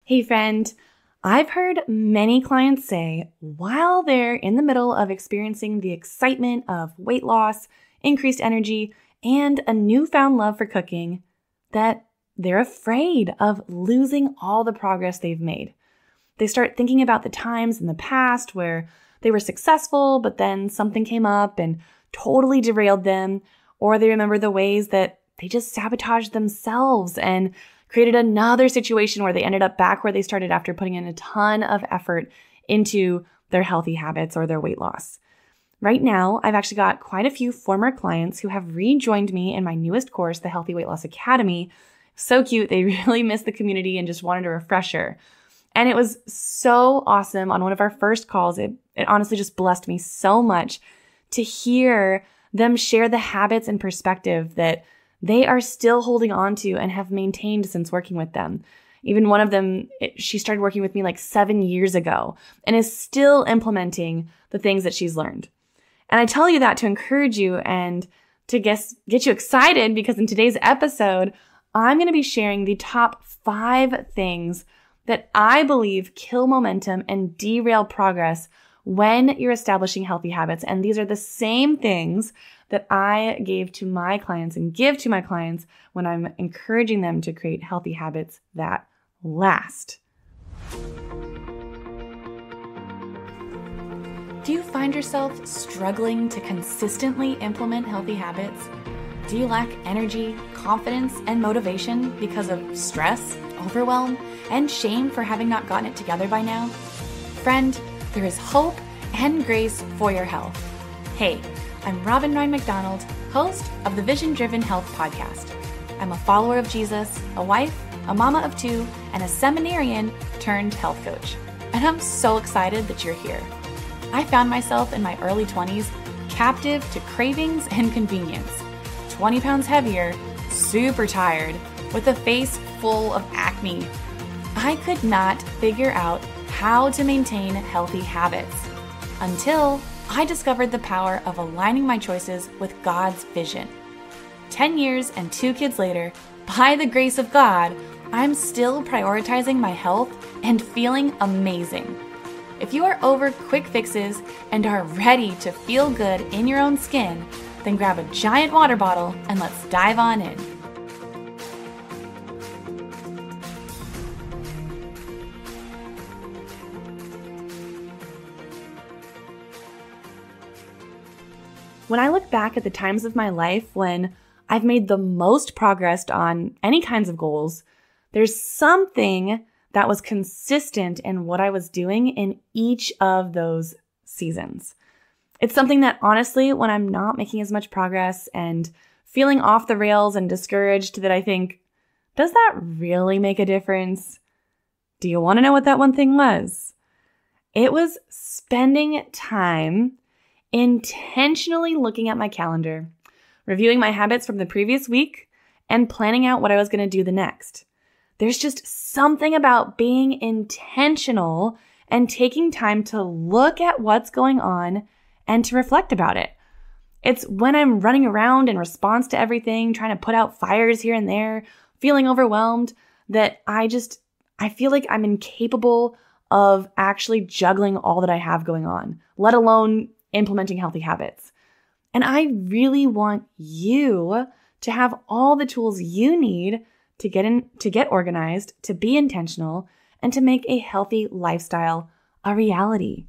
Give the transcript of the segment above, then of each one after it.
Hey friend, I've heard many clients say while they're in the middle of experiencing the excitement of weight loss, increased energy, and a newfound love for cooking, that they're afraid of losing all the progress they've made. They start thinking about the times in the past where they were successful, but then something came up and totally derailed them, or they remember the ways that they just sabotaged themselves and created another situation where they ended up back where they started after putting in a ton of effort into their healthy habits or their weight loss. Right now, I've actually got quite a few former clients who have rejoined me in my newest course, the Healthy Weight Loss Academy. So cute. They really missed the community and just wanted a refresher. And it was so awesome. On one of our first calls, it honestly just blessed me so much to hear them share the habits and perspective that they are still holding on to and have maintained since working with them. Even one of them, she started working with me like 7 years ago and is still implementing the things that she's learned. And I tell you that to encourage you and to get you excited, because in today's episode, I'm going to be sharing the top 5 things that I believe kill momentum and derail progress when you're establishing healthy habits. And these are the same things that I gave to my clients and give to my clients when I'm encouraging them to create healthy habits that last. Do you find yourself struggling to consistently implement healthy habits? Do you lack energy, confidence, and motivation because of stress, overwhelm, and shame for having not gotten it together by now? Friend, there is hope and grace for your health. Hey, I'm Robin Ryan McDonald, host of the Vision Driven Health Podcast. I'm a follower of Jesus, a wife, a mama of 2, and a seminarian turned health coach. And I'm so excited that you're here. I found myself in my early 20s captive to cravings and convenience, 20 pounds heavier, super tired, with a face full of acne. I could not figure out how to maintain healthy habits until I discovered the power of aligning my choices with God's vision. 10 years and 2 kids later, by the grace of God, I'm still prioritizing my health and feeling amazing. If you are over quick fixes and are ready to feel good in your own skin, then grab a giant water bottle and let's dive on in. When I look back at the times of my life when I've made the most progress on any kinds of goals, there's something that was consistent in what I was doing in each of those seasons. It's something that honestly, when I'm not making as much progress and feeling off the rails and discouraged, that I think, does that really make a difference? Do you want to know what that one thing was? It was spending time intentionally looking at my calendar, reviewing my habits from the previous week, and planning out what I was going to do the next. There's just something about being intentional and taking time to look at what's going on and to reflect about it. It's when I'm running around in response to everything, trying to put out fires here and there, feeling overwhelmed, that I feel like I'm incapable of actually juggling all that I have going on, let alone implementing healthy habits. And I really want you to have all the tools you need to get organized, to be intentional, and to make a healthy lifestyle a reality.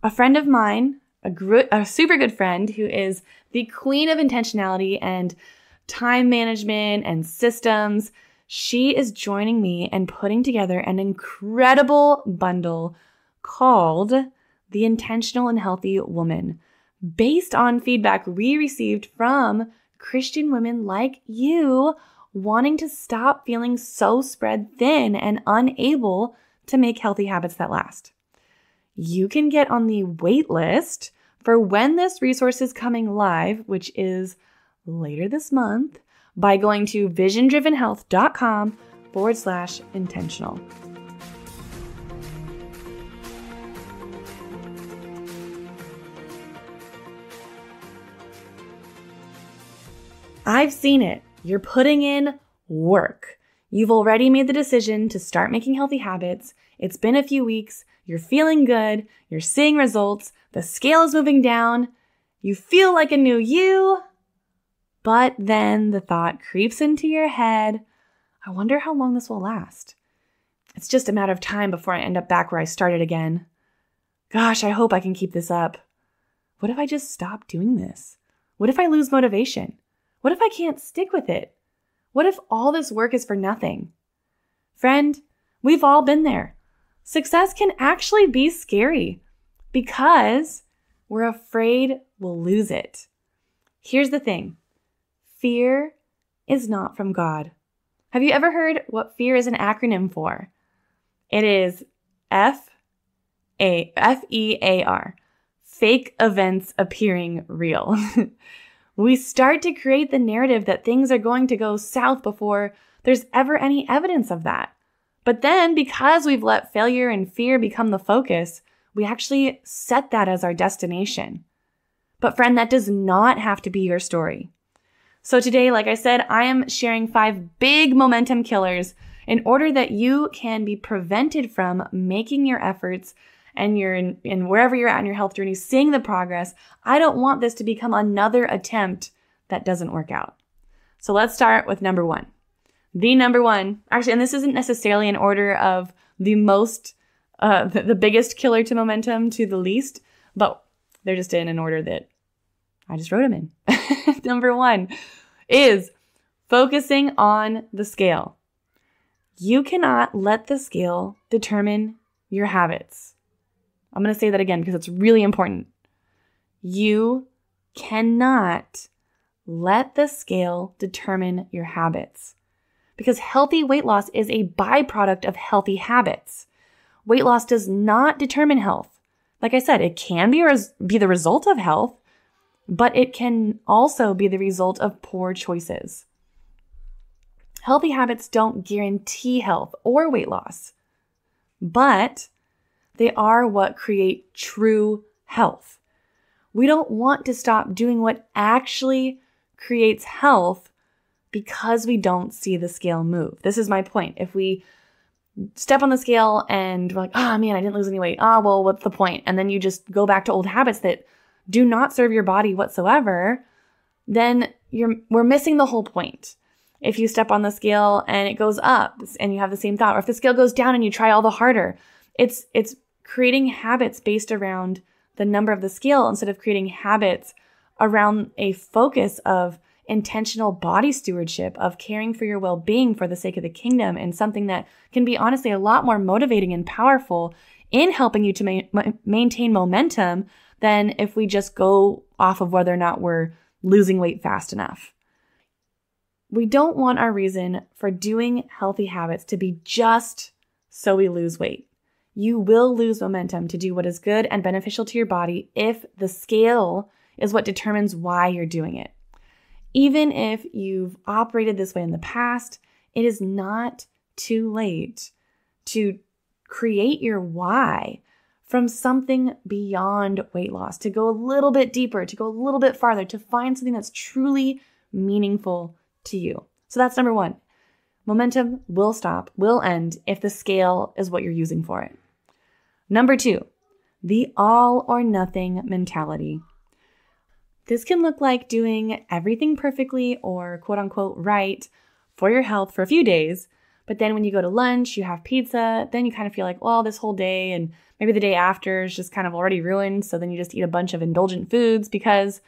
A friend of mine, a super good friend who is the queen of intentionality and time management and systems, she is joining me and putting together an incredible bundle called The Intentional and Healthy Woman, based on feedback we received from Christian women like you wanting to stop feeling so spread thin and unable to make healthy habits that last. You can get on the wait list for when this resource is coming live, which is later this month, by going to visiondrivenhealth.com/intentional. I've seen it. You're putting in work. You've already made the decision to start making healthy habits. It's been a few weeks. You're feeling good. You're seeing results. The scale is moving down. You feel like a new you. But then the thought creeps into your head, I wonder how long this will last. It's just a matter of time before I end up back where I started again. Gosh, I hope I can keep this up. What if I just stop doing this? What if I lose motivation? What if I can't stick with it? What if all this work is for nothing? Friend, we've all been there. Success can actually be scary because we're afraid we'll lose it. Here's the thing. Fear is not from God. Have you ever heard what fear is an acronym for? It is F-E-A-R. Fake events appearing real. We start to create the narrative that things are going to go south before there's ever any evidence of that. But then because we've let failure and fear become the focus, we actually set that as our destination. But friend, that does not have to be your story. So today, like I said, I am sharing 5 big momentum killers in order that you can be prevented from making your efforts and you're in wherever you're at in your health journey, seeing the progress. I don't want this to become another attempt that doesn't work out. So let's start with number 1. The number 1, actually, and this isn't necessarily in order of the most, the biggest killer to momentum to the least, but they're just in an order that I just wrote them in. Number 1 is focusing on the scale. You cannot let the scale determine your habits. I'm going to say that again because it's really important. You cannot let the scale determine your habits because healthy weight loss is a byproduct of healthy habits. Weight loss does not determine health. Like I said, it can be the result of health, but it can also be the result of poor choices. Healthy habits don't guarantee health or weight loss, but they are what create true health. We don't want to stop doing what actually creates health because we don't see the scale move. This is my point. If we step on the scale and we're like, oh man, I didn't lose any weight. Oh, well, what's the point? And then you just go back to old habits that do not serve your body whatsoever, then we're missing the whole point. If you step on the scale and it goes up and you have the same thought, or if the scale goes down and you try all the harder, it's creating habits based around the number of the scale instead of creating habits around a focus of intentional body stewardship, of caring for your well-being for the sake of the kingdom, and something that can be honestly a lot more motivating and powerful in helping you to maintain momentum than if we just go off of whether or not we're losing weight fast enough. We don't want our reason for doing healthy habits to be just so we lose weight. You will lose momentum to do what is good and beneficial to your body if the scale is what determines why you're doing it. Even if you've operated this way in the past, it is not too late to create your why from something beyond weight loss, to go a little bit deeper, to go a little bit farther, to find something that's truly meaningful to you. So that's number 1. Momentum will stop, will end if the scale is what you're using for it. Number 2, the all or nothing mentality. This can look like doing everything perfectly or quote unquote right for your health for a few days. But then when you go to lunch, you have pizza, then you kind of feel like, well, this whole day and maybe the day after is just kind of already ruined. So then you just eat a bunch of indulgent foods because,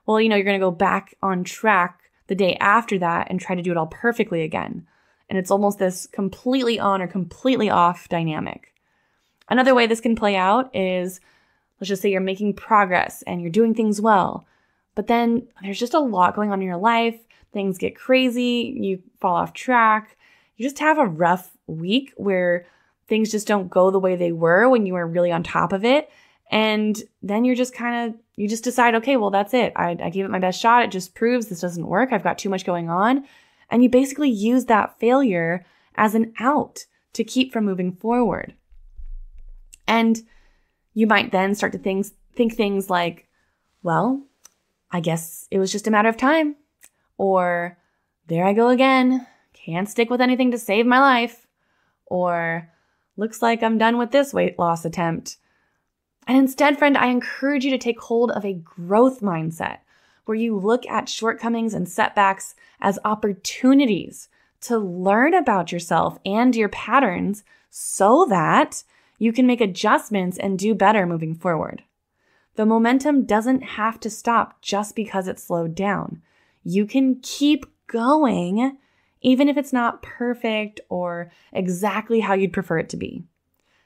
well, you're going to go back on track the day after that and try to do it all perfectly again. And it's almost this completely on or completely off dynamic. Another way this can play out is, let's just say you're making progress and you're doing things well, but then there's just a lot going on in your life. Things get crazy. You fall off track. You just have a rough week where things just don't go the way they were when you were really on top of it. And then you just decide, okay, well, that's it. I gave it my best shot. It just proves this doesn't work. I've got too much going on. And you basically use that failure as an out to keep from moving forward. And you might then start to think things like, well, I guess it was just a matter of time. Or there I go again. can't stick with anything to save my life, or looks like I'm done with this weight loss attempt. And instead, friend, I encourage you to take hold of a growth mindset where you look at shortcomings and setbacks as opportunities to learn about yourself and your patterns so that you can make adjustments and do better moving forward. The momentum doesn't have to stop just because it slowed down. You can keep going even if it's not perfect or exactly how you'd prefer it to be.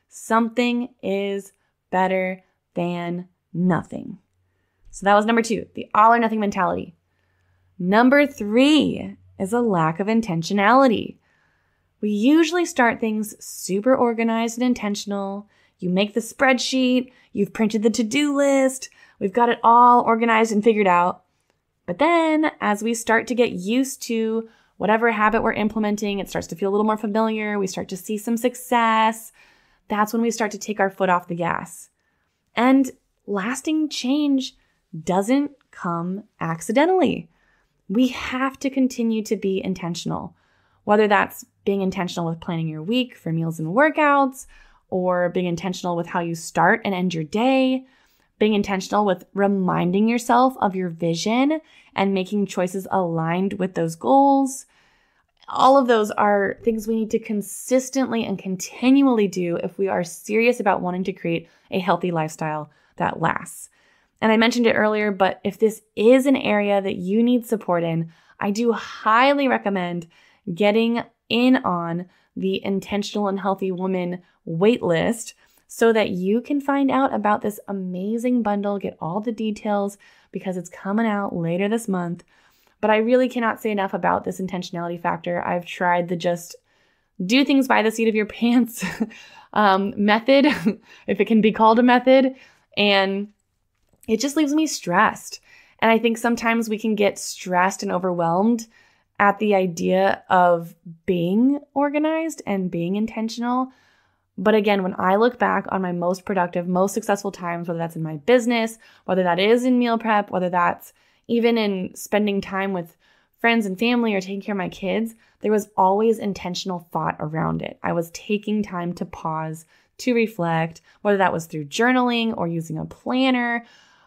Something is better than nothing. So that was number 2, the all or nothing mentality. Number 3 is a lack of intentionality. We usually start things super organized and intentional. You make the spreadsheet, you've printed the to-do list, we've got it all organized and figured out. But then as we start to get used to whatever habit we're implementing, it starts to feel a little more familiar, we start to see some success. That's when we start to take our foot off the gas. And lasting change doesn't come accidentally. We have to continue to be intentional, whether that's being intentional with planning your week for meals and workouts, or being intentional with how you start and end your day, being intentional with reminding yourself of your vision and making choices aligned with those goals. All of those are things we need to consistently and continually do if we are serious about wanting to create a healthy lifestyle that lasts. And I mentioned it earlier, but if this is an area that you need support in, I do highly recommend getting in on the Intentional and Healthy Woman waitlist so that you can find out about this amazing bundle, get all the details because it's coming out later this month. But I really cannot say enough about this intentionality factor. I've tried the just do things by the seat of your pants method, if it can be called a method, and it just leaves me stressed. And I think sometimes we can get stressed and overwhelmed at the idea of being organized and being intentional. But again, when I look back on my most productive, most successful times, whether that's in my business, whether that is in meal prep, whether that's even in spending time with friends and family or taking care of my kids, there was always intentional thought around it. I was taking time to pause, to reflect, whether that was through journaling or using a planner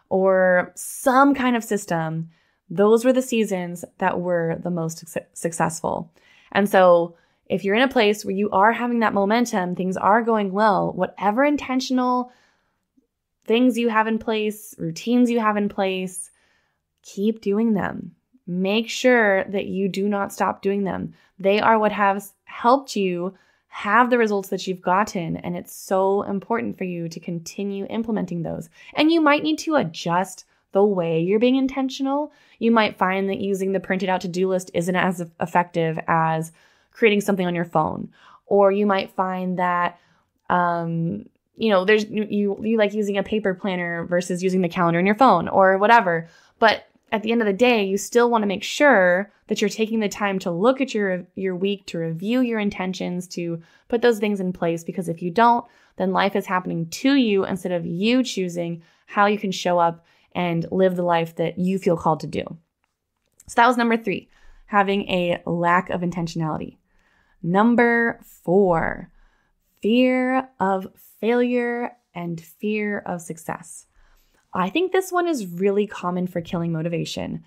or some kind of system. Those were the seasons that were the most successful. And so if you're in a place where you are having that momentum, things are going well, whatever intentional things you have in place, routines you have in place, keep doing them. Make sure that you do not stop doing them. They are what has helped you have the results that you've gotten, and it's so important for you to continue implementing those. And you might need to adjust the way you're being intentional. You might find that using the printed out to-do list isn't as effective as creating something on your phone. Or you might find that, there's you like using a paper planner versus using the calendar in your phone or whatever. But at the end of the day, you still want to make sure that you're taking the time to look at your week, to review your intentions, to put those things in place. Because if you don't, then life is happening to you instead of you choosing how you can show up and live the life that you feel called to do. So that was number 3, having a lack of intentionality. Number 4, fear of failure and fear of success. I think this one is really common for killing motivation,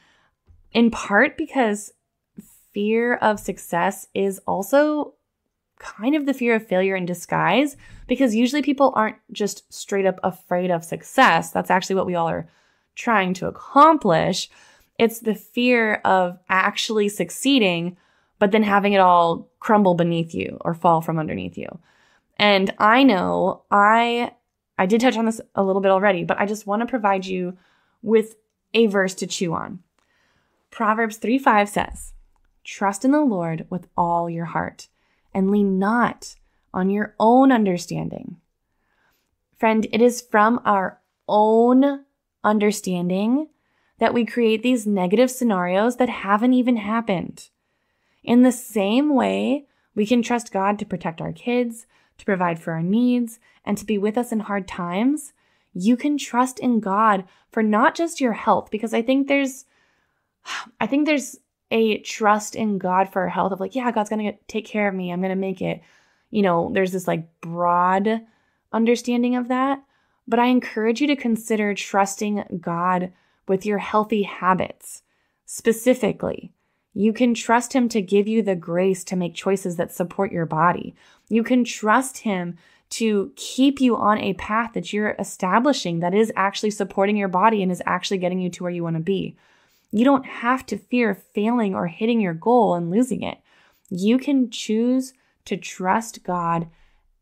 in part because fear of success is also kind of the fear of failure in disguise, because usually people aren't just straight up afraid of success. That's actually what we all are trying to accomplish. It's the fear of actually succeeding, but then having it all crumble beneath you or fall from underneath you. And I know I did touch on this a little bit already, but I just want to provide you with a verse to chew on. Proverbs 3:5 says, "Trust in the Lord with all your heart and lean not on your own understanding." Friend, it is from our own understanding that we create these negative scenarios that haven't even happened. In the same way, we can trust God to protect our kids, to provide for our needs, and to be with us in hard times. You can trust in God for not just your health, because I think there's a trust in God for our health of like, yeah, God's going to take care of me. I'm going to make it. There's this like broad understanding of that. But I encourage you to consider trusting God with your healthy habits. Specifically, you can trust Him to give you the grace to make choices that support your body. You can trust Him to keep you on a path that you're establishing that is actually supporting your body and is actually getting you to where you want to be. You don't have to fear failing or hitting your goal and losing it. You can choose to trust God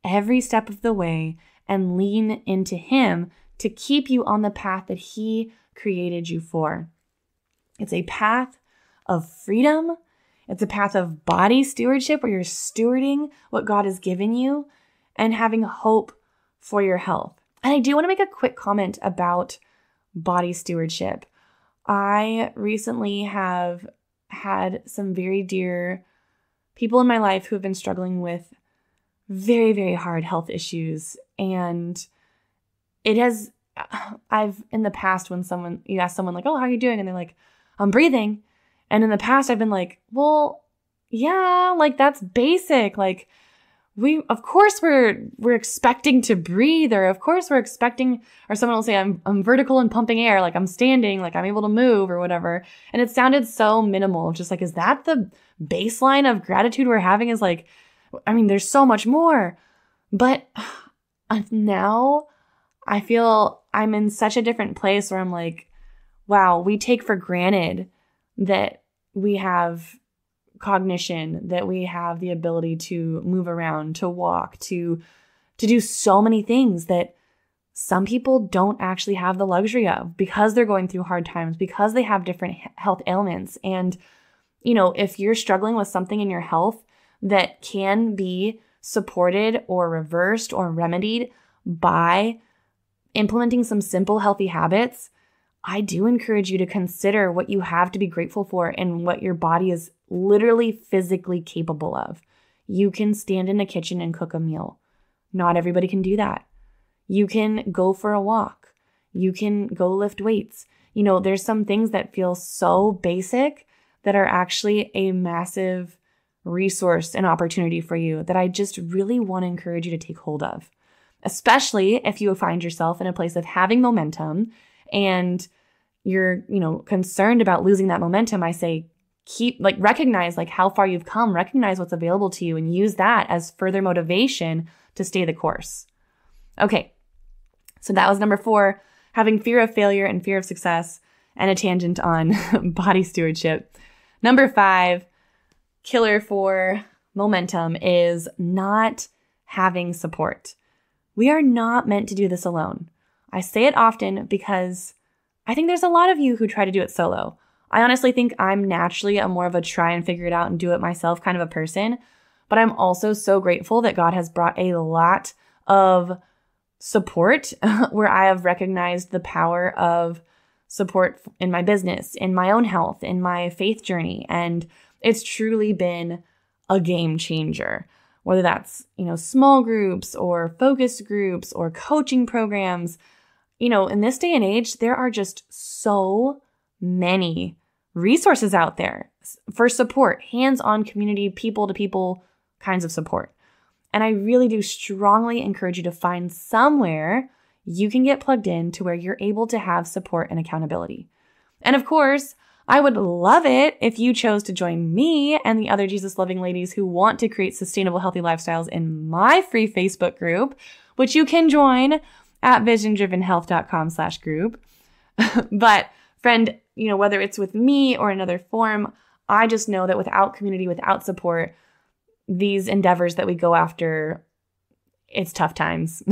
every step of the way and lean into Him to keep you on the path that He created you for. It's a path of freedom. It's a path of body stewardship where you're stewarding what God has given you and having hope for your health. And I do want to make a quick comment about body stewardship. I recently have had some very dear people in my life who have been struggling with very, very hard health issues. And I've in the past when you ask someone like, oh, how are you doing? And they're like, I'm breathing. And in the past I've been like, well, yeah, like that's basic. Like of course we're expecting to breathe, or of course we're expecting, or someone will say I'm vertical and pumping air, like I'm standing, like I'm able to move or whatever. And it sounded so minimal, just like, is that the baseline of gratitude we're having? Is like, I mean, there's so much more. But now I feel I'm in such a different place where I'm like, wow, we take for granted that we have cognition, that we have the ability to move around, to walk, to do so many things that some people don't actually have the luxury of because they're going through hard times, because they have different health ailments. And, if you're struggling with something in your health that can be supported or reversed or remedied by implementing some simple healthy habits, I do encourage you to consider what you have to be grateful for and what your body is literally physically capable of. You can stand in a kitchen and cook a meal. Not everybody can do that. You can go for a walk. You can go lift weights. There's some things that feel so basic that are actually a massive resource and opportunity for you that I just really want to encourage you to take hold of, especially if you find yourself in a place of having momentum and you're, concerned about losing that momentum. I say, recognize how far you've come, recognize what's available to you, and use that as further motivation to stay the course. Okay. So that was number 4, having fear of failure and fear of success, and a tangent on body stewardship. Number 5, killer for momentum, is not having support. We are not meant to do this alone. I say it often because I think there's a lot of you who try to do it solo. I honestly think I'm naturally more of a try and figure it out and do it myself kind of a person, but I'm also so grateful that God has brought a lot of support where I have recognized the power of support in my business, in my own health, in my faith journey. And it's truly been a game changer, whether that's, small groups or focus groups or coaching programs. In this day and age, there are just so many resources out there for support, hands-on community, people-to-people kinds of support. And I really do strongly encourage you to find somewhere you can get plugged in to where you're able to have support and accountability. And of course, I would love it if you chose to join me and the other Jesus-loving ladies who want to create sustainable, healthy lifestyles in my free Facebook group, which you can join at visiondrivenhealth.com/group. But friend, whether it's with me or another form, I just know that without community, without support, these endeavors that we go after, it's tough times.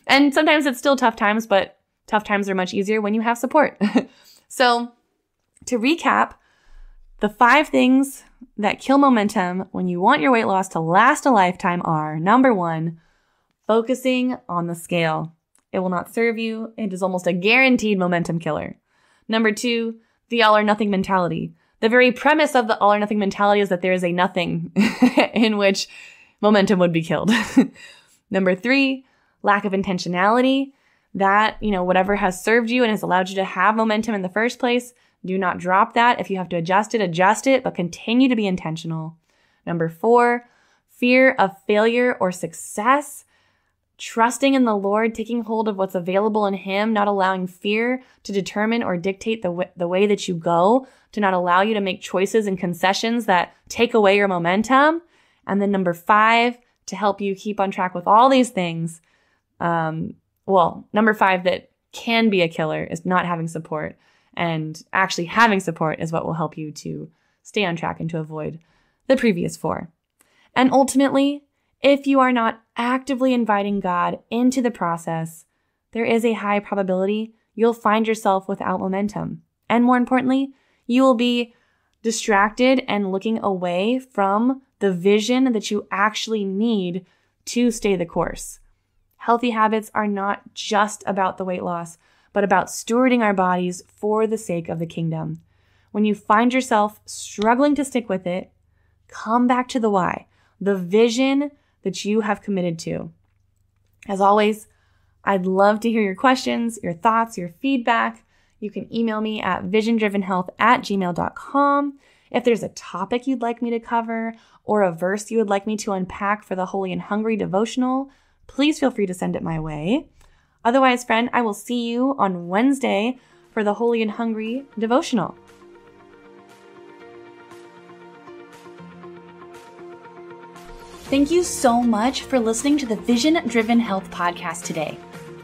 And sometimes it's still tough times, but tough times are much easier when you have support. So to recap, the 5 things that kill momentum when you want your weight loss to last a lifetime are: number 1, focusing on the scale. It will not serve you. It is almost a guaranteed momentum killer. Number 2, the all or nothing mentality. The very premise of the all or nothing mentality is that there is a nothing in which momentum would be killed. Number 3, lack of intentionality. That, whatever has served you and has allowed you to have momentum in the first place, Do not drop that. If you have to adjust it, but continue to be intentional. Number 4, fear of failure or success. Trusting in the Lord, taking hold of what's available in Him, not allowing fear to determine or dictate the way that you go, to not allow you to make choices and concessions that take away your momentum. And then number 5, to help you keep on track with all these things. Number 5 that can be a killer is not having support. And actually having support is what will help you to stay on track and to avoid the previous 4. And ultimately, if you are not actively inviting God into the process, there is a high probability you'll find yourself without momentum. And more importantly, you will be distracted and looking away from the vision that you actually need to stay the course. Healthy habits are not just about the weight loss, but about stewarding our bodies for the sake of the kingdom. When you find yourself struggling to stick with it, come back to the why, the vision that you have committed to. As always, I'd love to hear your questions, your thoughts, your feedback. You can email me at visiondrivenhealth@gmail.com. If there's a topic you'd like me to cover or a verse you would like me to unpack for the Holy and Hungry devotional, please feel free to send it my way. Otherwise, friend, I will see you on Wednesday for the Holy and Hungry devotional. Thank you so much for listening to the Vision Driven Health podcast today.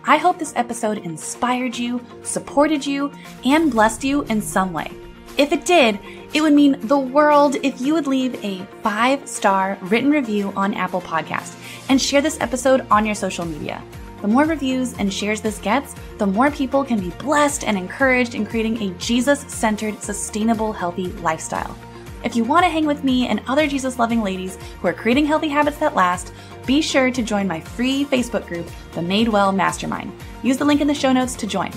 I hope this episode inspired you, supported you, and blessed you in some way. If it did, it would mean the world if you would leave a 5-star written review on Apple Podcasts and share this episode on your social media. The more reviews and shares this gets, the more people can be blessed and encouraged in creating a Jesus-centered, sustainable, healthy lifestyle. If you want to hang with me and other Jesus-loving ladies who are creating healthy habits that last, be sure to join my free Facebook group, the Made Well Mastermind. Use the link in the show notes to join.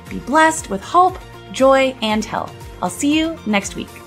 Be blessed with hope, joy, and health. I'll see you next week.